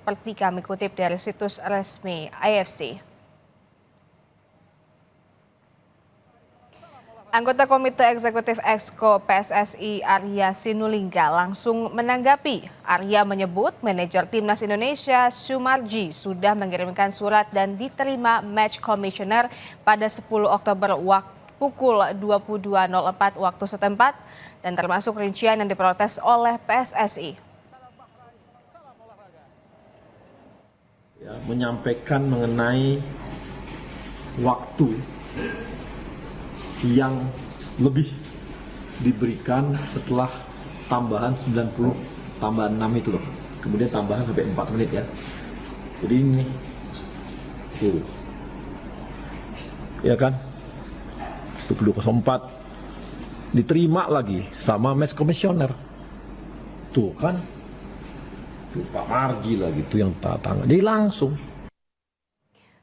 seperti kami kutip dari situs resmi AFC. Anggota Komite Eksekutif Exco PSSI Arya Sinulinga langsung menanggapi. Arya menyebut manajer Timnas Indonesia Sumarji sudah mengirimkan surat dan diterima match commissioner pada 10 Oktober pukul 22.04 waktu setempat dan termasuk rincian yang diprotes oleh PSSI. Ya, menyampaikan mengenai waktu yang lebih diberikan setelah tambahan 90 tambahan 6 itu loh. Kemudian tambahan sampai 4 menit ya. Jadi ini tuh. Ya kan? 20.04 diterima lagi sama match commissioner. Tuh kan? Tuh Pak Marji lagi tuh yang tangan. Jadi langsung.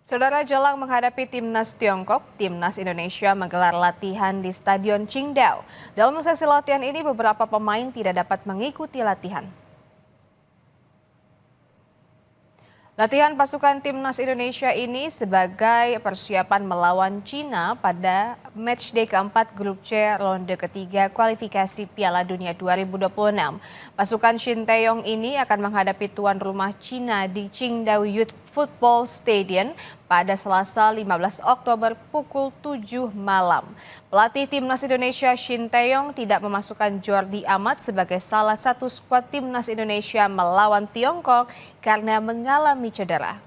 Saudara, jelang menghadapi Timnas Tiongkok, Timnas Indonesia menggelar latihan di Stadion Qingdao. Dalam sesi latihan ini beberapa pemain tidak dapat mengikuti latihan. Latihan pasukan Timnas Indonesia ini sebagai persiapan melawan Cina pada matchday keempat grup C ronde ketiga kualifikasi Piala Dunia 2026. Pasukan Shin Tae-yong ini akan menghadapi tuan rumah Cina di Qingdao Youth Football Stadium pada Selasa 15 Oktober pukul 7 malam. Pelatih Timnas Indonesia Shin Tae-yong tidak memasukkan Jordi Amat sebagai salah satu skuad Timnas Indonesia melawan Tiongkok karena mengalami cedera.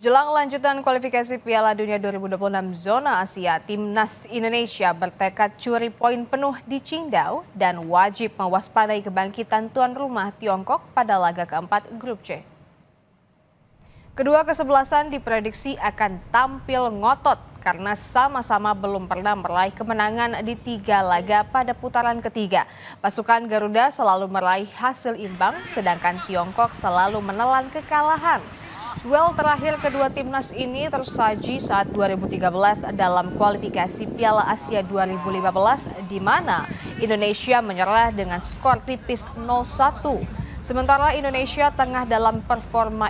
Jelang lanjutan kualifikasi Piala Dunia 2026 zona Asia, Timnas Indonesia bertekad curi poin penuh di Qingdao dan wajib mewaspadai kebangkitan tuan rumah Tiongkok pada laga keempat grup C. Kedua kesebelasan diprediksi akan tampil ngotot karena sama-sama belum pernah meraih kemenangan di 3 laga pada putaran ketiga. Pasukan Garuda selalu meraih hasil imbang, sedangkan Tiongkok selalu menelan kekalahan. Duel terakhir kedua timnas ini tersaji saat 2013 dalam kualifikasi Piala Asia 2015 di mana Indonesia menyerah dengan skor tipis 0-1. Sementara Indonesia tengah dalam performa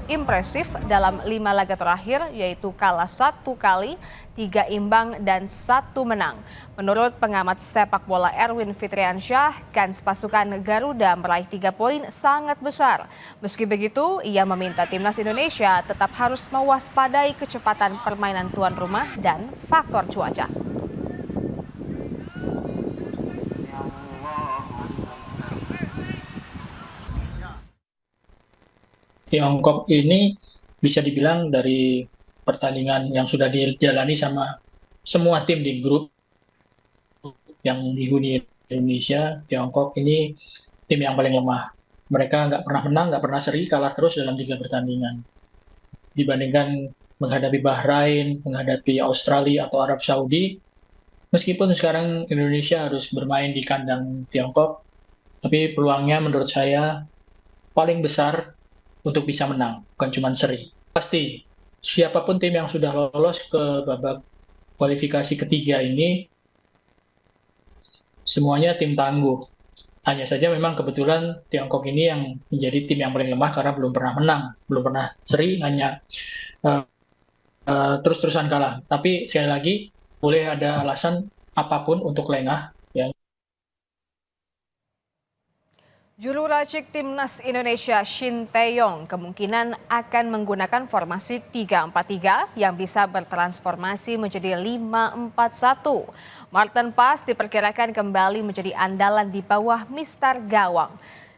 impresif dalam 5 laga terakhir yaitu kalah 1 kali, 3 imbang dan 1 menang. Menurut pengamat sepak bola Erwin Fitriansyah, kans pasukan Garuda meraih 3 poin sangat besar. Meski begitu, ia meminta timnas Indonesia tetap harus mewaspadai kecepatan permainan tuan rumah dan faktor cuaca. Tiongkok ini bisa dibilang dari pertandingan yang sudah dijalani sama semua tim di grup yang dihuni Indonesia, Tiongkok ini tim yang paling lemah. Mereka nggak pernah menang, nggak pernah seri, kalah terus dalam 3 pertandingan. Dibandingkan menghadapi Bahrain, menghadapi Australia atau Arab Saudi, meskipun sekarang Indonesia harus bermain di kandang Tiongkok, tapi peluangnya menurut saya paling besar untuk bisa menang, bukan cuma seri. Pasti, siapapun tim yang sudah lolos ke babak kualifikasi ketiga ini, semuanya tim tangguh. Hanya saja memang kebetulan Tiongkok ini yang menjadi tim yang paling lemah karena belum pernah menang, belum pernah seri, hanya terus-terusan kalah. Tapi sekali lagi, boleh ada alasan apapun untuk lengah. Ya. Juru racik Timnas Indonesia Shin Tae-yong kemungkinan akan menggunakan formasi 3-4-3 yang bisa bertransformasi menjadi 5-4-1. Martin Paes diperkirakan kembali menjadi andalan di bawah Mister Gawang.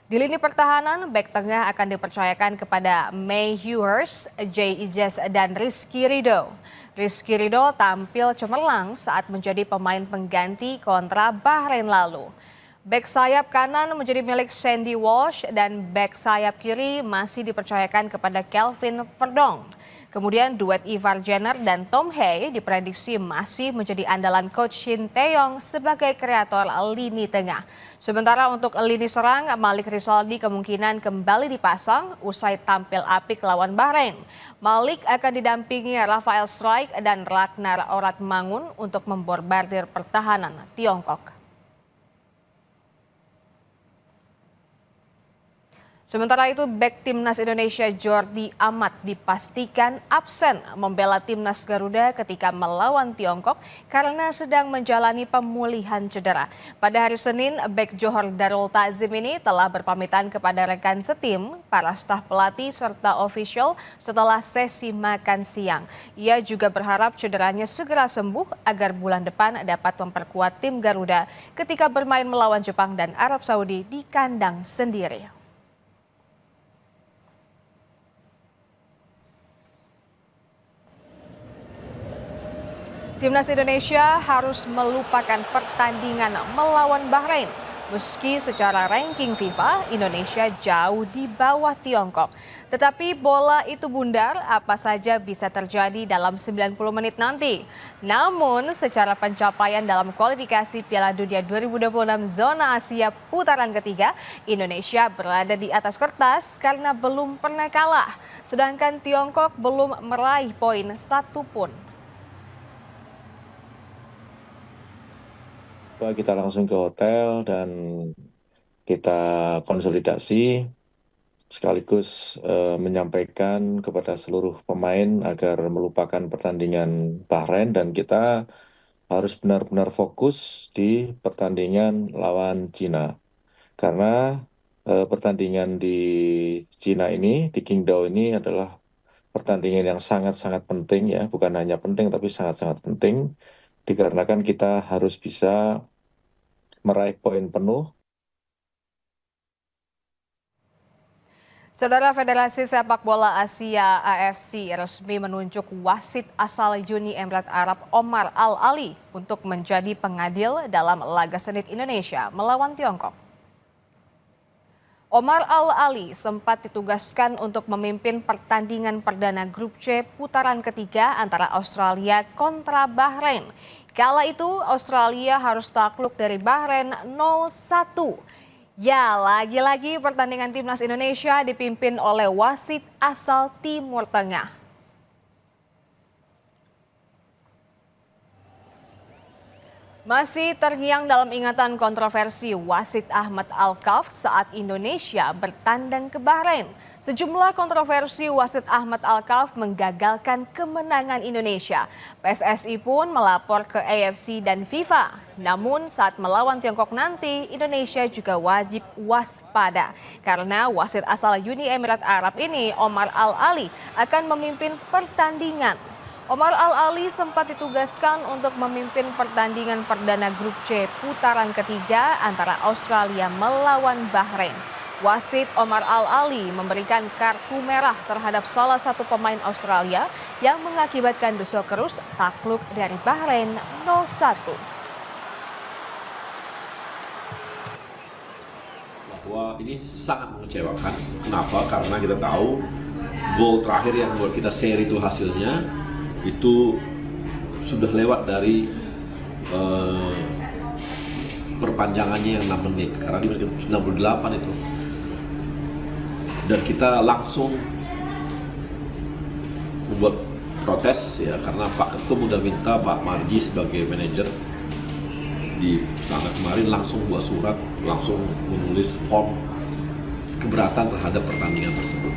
Di lini pertahanan, bek tengah akan dipercayakan kepada May Hughes, Jay Ijes, dan Rizky Ridho. Rizky Ridho tampil cemerlang saat menjadi pemain pengganti kontra Bahrain lalu. Bek sayap kanan menjadi milik Sandy Walsh dan bek sayap kiri masih dipercayakan kepada Kelvin Verdong. Kemudian duet Ivar Jenner dan Tom Hay diprediksi masih menjadi andalan coach Shin Tae-yong sebagai kreator lini tengah. Sementara untuk lini serang, Malik Rizaldi kemungkinan kembali dipasang usai tampil apik lawan Bahrain. Malik akan didampingi Rafael Struijk dan Ragnar Oratmangun untuk memborbardir pertahanan Tiongkok. Sementara itu, bek timnas Indonesia Jordi Amat dipastikan absen membela timnas Garuda ketika melawan Tiongkok karena sedang menjalani pemulihan cedera. Pada hari Senin, bek Johor Darul Ta'zim ini telah berpamitan kepada rekan setim, para staf pelatih serta ofisial setelah sesi makan siang. Ia juga berharap cederanya segera sembuh agar bulan depan dapat memperkuat tim Garuda ketika bermain melawan Jepang dan Arab Saudi di kandang sendiri. Timnas Indonesia harus melupakan pertandingan melawan Bahrain. Meski secara ranking FIFA, Indonesia jauh di bawah Tiongkok. Tetapi bola itu bundar, apa saja bisa terjadi dalam 90 menit nanti. Namun secara pencapaian dalam kualifikasi Piala Dunia 2026 zona Asia putaran ketiga, Indonesia berada di atas kertas karena belum pernah kalah. Sedangkan Tiongkok belum meraih poin satupun. Kita langsung ke hotel dan kita konsolidasi sekaligus menyampaikan kepada seluruh pemain agar melupakan pertandingan Bahrain dan kita harus benar-benar fokus di pertandingan lawan Cina. Karena pertandingan di Cina ini, di Qingdao ini adalah pertandingan yang sangat-sangat penting ya, bukan hanya penting tapi sangat-sangat penting dikarenakan kita harus bisa meraih poin penuh. Saudara, Federasi Sepak Bola Asia AFC resmi menunjuk wasit asal Uni Emirat Arab Omar Al-Ali untuk menjadi pengadil dalam laga sengit Indonesia melawan Tiongkok. Omar Al-Ali sempat ditugaskan untuk memimpin pertandingan perdana grup C putaran ketiga antara Australia kontra Bahrain. Kala itu Australia harus takluk dari Bahrain 0-1. Ya, lagi-lagi pertandingan timnas Indonesia dipimpin oleh wasit asal Timur Tengah. Masih terngiang dalam ingatan kontroversi wasit Ahmad Alkaf saat Indonesia bertandang ke Bahrain. Sejumlah kontroversi wasit Ahmad Alkaf menggagalkan kemenangan Indonesia. PSSI pun melapor ke AFC dan FIFA. Namun saat melawan Tiongkok nanti, Indonesia juga wajib waspada. Karena wasit asal Uni Emirat Arab ini, Omar Al-Ali, akan memimpin pertandingan. Omar Al-Ali sempat ditugaskan untuk memimpin pertandingan perdana grup C putaran ketiga antara Australia melawan Bahrain. Wasit Omar Al-Ali memberikan kartu merah terhadap salah satu pemain Australia yang mengakibatkan The Socceroos takluk dari Bahrain 0-1. Bahwa ini sangat mengecewakan. Kenapa? Karena kita tahu gol terakhir yang buat kita seri itu hasilnya itu sudah lewat dari perpanjangannya yang 6 menit karena di menit 98 itu. Dan kita langsung membuat protes ya karena Pak Ketum udah minta Pak Marji sebagai manajer di sana kemarin langsung buat surat, langsung menulis form keberatan terhadap pertandingan tersebut.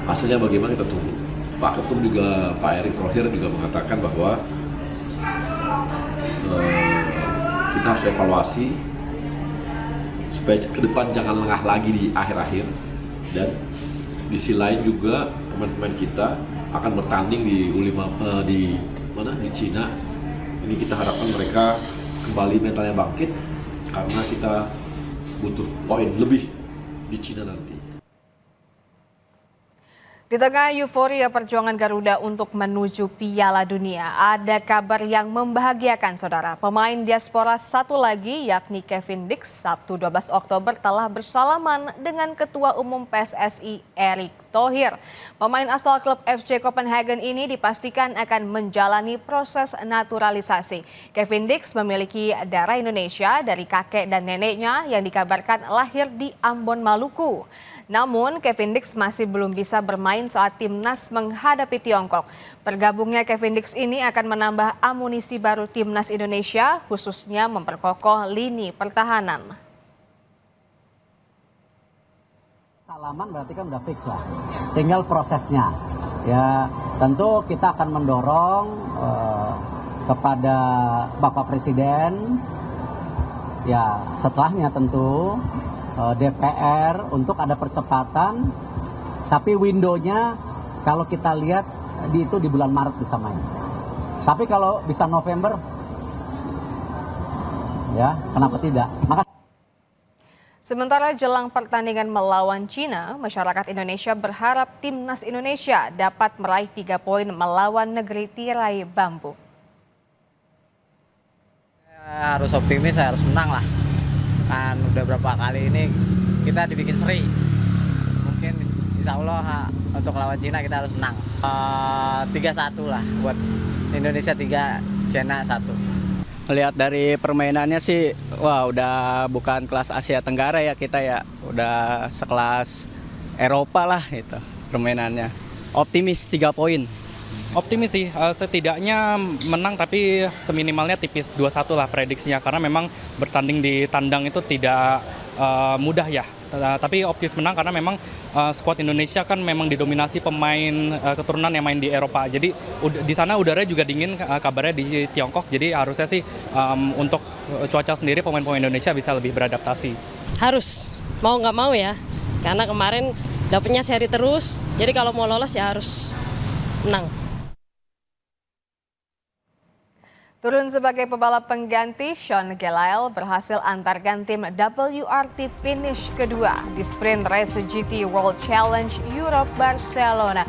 Hasilnya bagaimana kita tunggu. Pak Ketum juga, Pak Erick Thohir juga mengatakan bahwa kita harus evaluasi supaya ke depan jangan lengah lagi di akhir-akhir. Dan di sisi lain juga pemain-pemain kita akan bertanding di di Cina. Ini kita harapkan mereka kembali mentalnya bangkit karena kita butuh poin lebih di Cina nanti. Di tengah euforia perjuangan Garuda untuk menuju Piala Dunia, ada kabar yang membahagiakan saudara. Pemain diaspora satu lagi yakni Kevin Dix Sabtu 12 Oktober telah bersalaman dengan Ketua Umum PSSI Erick Thohir. Pemain asal klub FC Copenhagen ini dipastikan akan menjalani proses naturalisasi. Kevin Dix memiliki darah Indonesia dari kakek dan neneknya yang dikabarkan lahir di Ambon, Maluku. Namun, Kevin Dix masih belum bisa bermain saat timnas menghadapi Tiongkok. Bergabungnya Kevin Dix ini akan menambah amunisi baru timnas Indonesia, khususnya memperkokoh lini pertahanan. Salaman berarti kan udah fix lah, tinggal prosesnya. Ya, tentu kita akan mendorong kepada Bapak Presiden, ya setelahnya tentu DPR untuk ada percepatan, tapi window-nya kalau kita lihat itu di bulan Maret bisa main. Tapi kalau bisa November, ya kenapa tidak? Sementara jelang pertandingan melawan Cina, masyarakat Indonesia berharap timnas Indonesia dapat meraih 3 poin melawan negeri tirai bambu. Harus optimis, harus menang lah. Kan udah berapa kali ini kita dibikin seri. Mungkin insya Allah untuk lawan Cina kita harus menang. 3-1 lah buat Indonesia 3, Cina 1. Melihat dari permainannya sih, wah udah bukan kelas Asia Tenggara ya kita ya. Udah sekelas Eropa lah itu permainannya. Optimis 3 poin. Optimis sih, setidaknya menang tapi seminimalnya tipis 2-1 lah prediksinya. Karena memang bertanding di tandang itu tidak mudah ya. Tapi optimis menang karena memang skuad Indonesia kan memang didominasi pemain keturunan yang main di Eropa. Jadi di sana udaranya juga dingin kabarnya di Tiongkok. Jadi harusnya sih untuk cuaca sendiri pemain-pemain Indonesia bisa lebih beradaptasi. Harus, mau nggak mau ya. Karena kemarin dapetnya seri terus. Jadi kalau mau lolos ya harus menang. Turun sebagai pebalap pengganti, Sean Gelael berhasil antarkan tim WRT finish kedua di sprint race GT World Challenge Europe Barcelona.